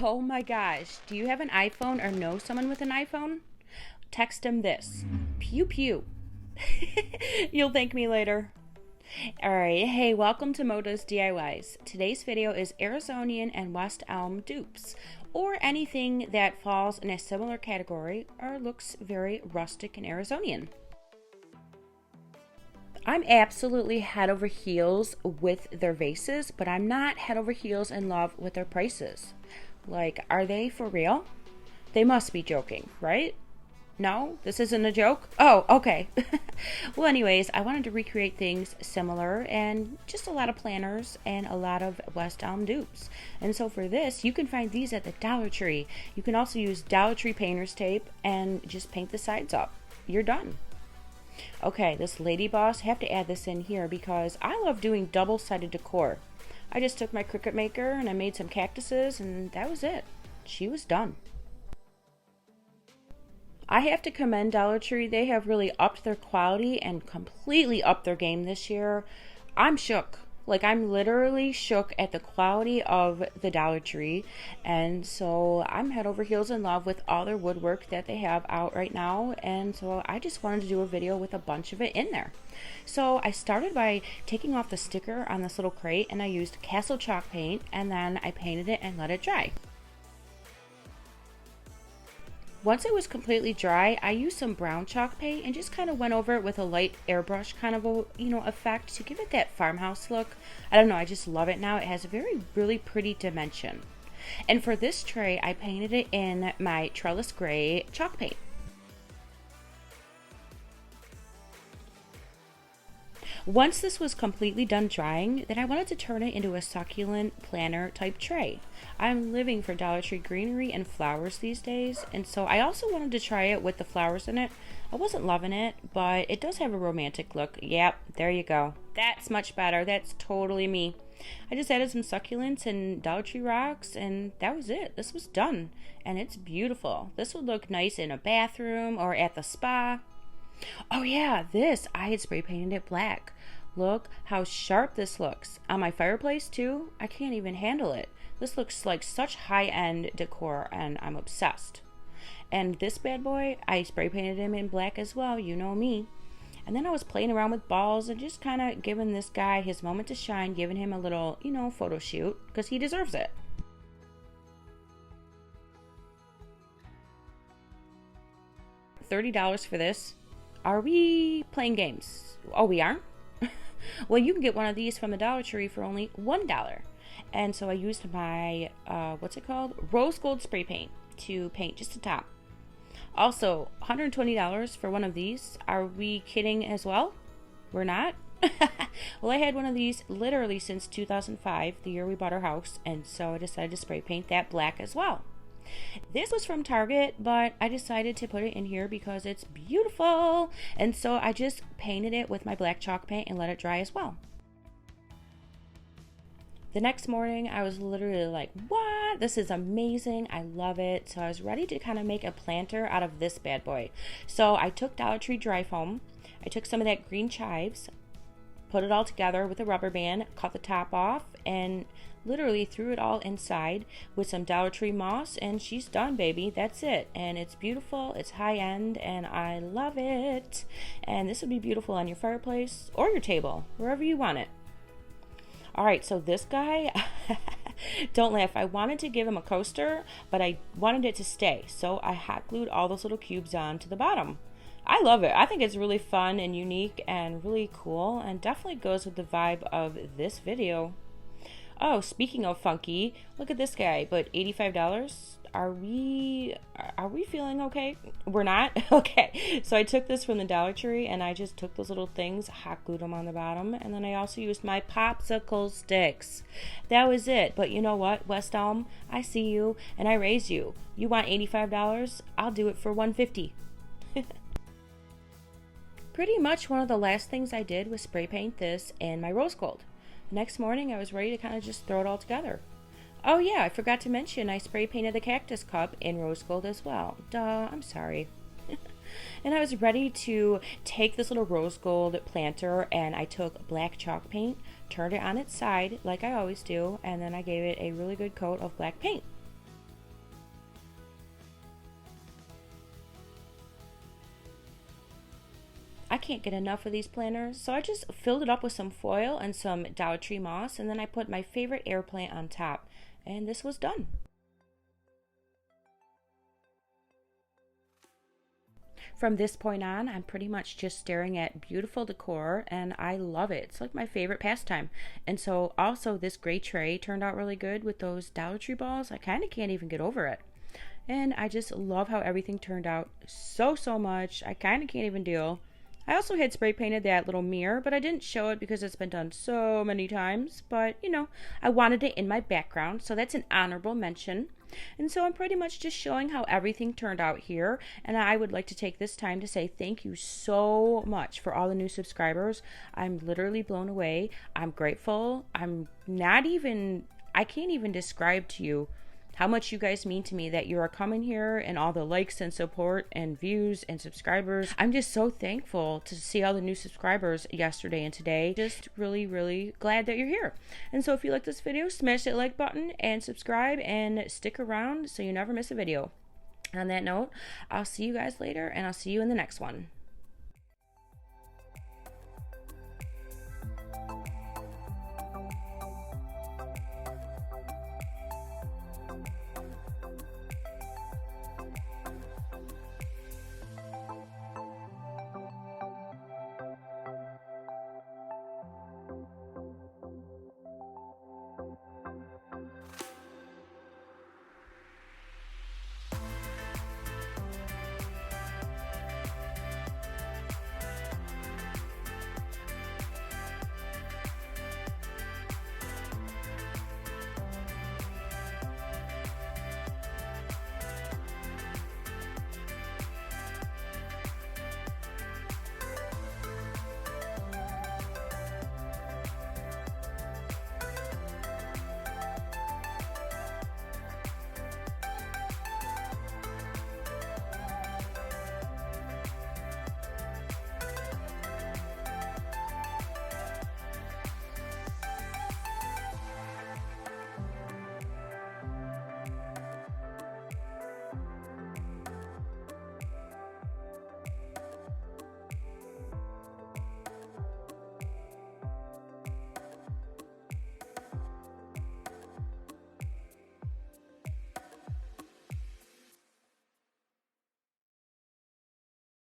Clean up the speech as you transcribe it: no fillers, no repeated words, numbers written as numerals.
Oh my gosh, do you have an iPhone or know someone with an iPhone? Text them this. Pew pew. You'll thank me later. Alright, hey, welcome to Moda's DIYs. Today's video is Arizonian and West Elm dupes, or anything that falls in a similar category or looks very rustic and Arizonian. I'm absolutely head over heels with their vases, but I'm not head over heels in love with their prices. Like, are they for real? They must be joking, right? No, this isn't a joke? Oh, okay. Well, anyways, I wanted to recreate things similar and just a lot of planners and a lot of West Elm dupes. And so for this, you can find these at the Dollar Tree. You can also use Dollar Tree painter's tape and just paint the sides up. You're done. Okay, this lady boss, I have to add this in here because I love doing double-sided decor. I just took my Cricut maker and I made some cactuses and that was it. She was done. I have to commend Dollar Tree. They have really upped their quality and completely upped their game this year. I'm shook. Like, I'm literally shook at the quality of the Dollar Tree. And so I'm head over heels in love with all their woodwork that they have out right now. And so I just wanted to do a video with a bunch of it in there. So I started by taking off the sticker on this little crate, and I used Castle chalk paint, and then I painted it and let it dry. Once it was completely dry, I used some brown chalk paint and just kind of went over it with a light airbrush kind of a, effect to give it that farmhouse look. I don't know, I just love it now. It has a really pretty dimension. And for this tray, I painted it in my trellis gray chalk paint. Once this was completely done drying, then I wanted to turn it into a succulent planter type tray. I'm living for Dollar Tree greenery and flowers these days, and so I also wanted to try it with the flowers in it. I wasn't loving it, but it does have a romantic look. Yep, there you go. That's much better. That's totally me. I just added some succulents and Dollar Tree rocks, and that was it. This was done, and it's beautiful. This would look nice in a bathroom or at the spa. Oh yeah, this, I had spray painted it black. Look how sharp this looks. On my fireplace too, I can't even handle it. This looks like such high-end decor and I'm obsessed. And this bad boy, I spray painted him in black as well, you know me. And then I was playing around with balls and just kind of giving this guy his moment to shine, giving him a little, photo shoot, because he deserves it. $30 for this. Are we playing games? Oh, we are? Well, you can get one of these from the Dollar Tree for only $1. And so I used my, what's it called? Rose gold spray paint to paint just the top. Also, $120 for one of these. Are we kidding as well? We're not? Well, I had one of these literally since 2005, the year we bought our house. And so I decided to spray paint that black as well. This was from Target, but I decided to put it in here because it's beautiful. And so I just painted it with my black chalk paint and let it dry as well. The next morning, I was literally like, what? This is amazing. I love it. So I was ready to kind of make a planter out of this bad boy. So I took Dollar Tree dry foam. I took some of that green chives, put it all together with a rubber band, cut the top off, and literally threw it all inside with some Dollar Tree moss, and she's done, baby. That's it. And it's beautiful, it's high-end, and I love it. And this would be beautiful on your fireplace or your table, wherever you want it. Alright, so this guy, don't laugh, I wanted to give him a coaster, but I wanted it to stay, so I hot glued all those little cubes on to the bottom. I love it. I think it's really fun and unique and really cool, and definitely goes with the vibe of this video. Oh, speaking of funky, look at this guy, but $85? Are we feeling okay? We're not? Okay. So I took this from the Dollar Tree and I just took those little things, hot glued them on the bottom, and then I also used my popsicle sticks. That was it. But you know what, West Elm? I see you and I raise you. You want $85? I'll do it for $150. Pretty much one of the last things I did was spray paint this in my rose gold. The next morning I was ready to kind of just throw it all together. Oh yeah, I forgot to mention I spray painted the cactus cup in rose gold as well. Duh, I'm sorry. And I was ready to take this little rose gold planter and I took black chalk paint, turned it on its side like I always do, and then I gave it a really good coat of black paint. can't get enough of these planters. So I just filled it up with some foil and some Dollar Tree moss, and then I put my favorite air plant on top, and this was done. From this point on, I'm pretty much just staring at beautiful decor, and I love it. It's like my favorite pastime. And so also this gray tray turned out really good with those Dollar Tree balls. I kind of can't even get over it. And I just love how everything turned out so much. I kind of can't even deal. I also had spray painted that little mirror, but I didn't show it because it's been done so many times. But, you know, I wanted it in my background, so that's an honorable mention. And so I'm pretty much just showing how everything turned out here. And I would like to take this time to say thank you so much for all the new subscribers. I'm literally blown away. I'm grateful. I can't even describe to you how much you guys mean to me, that you are coming here and all the likes and support and views and subscribers. I'm just so thankful to see all the new subscribers yesterday and today. Just really glad that you're here. And so if you like this video, smash that like button and subscribe and stick around so you never miss a video. On that note, I'll see you guys later, and I'll see you in the next one.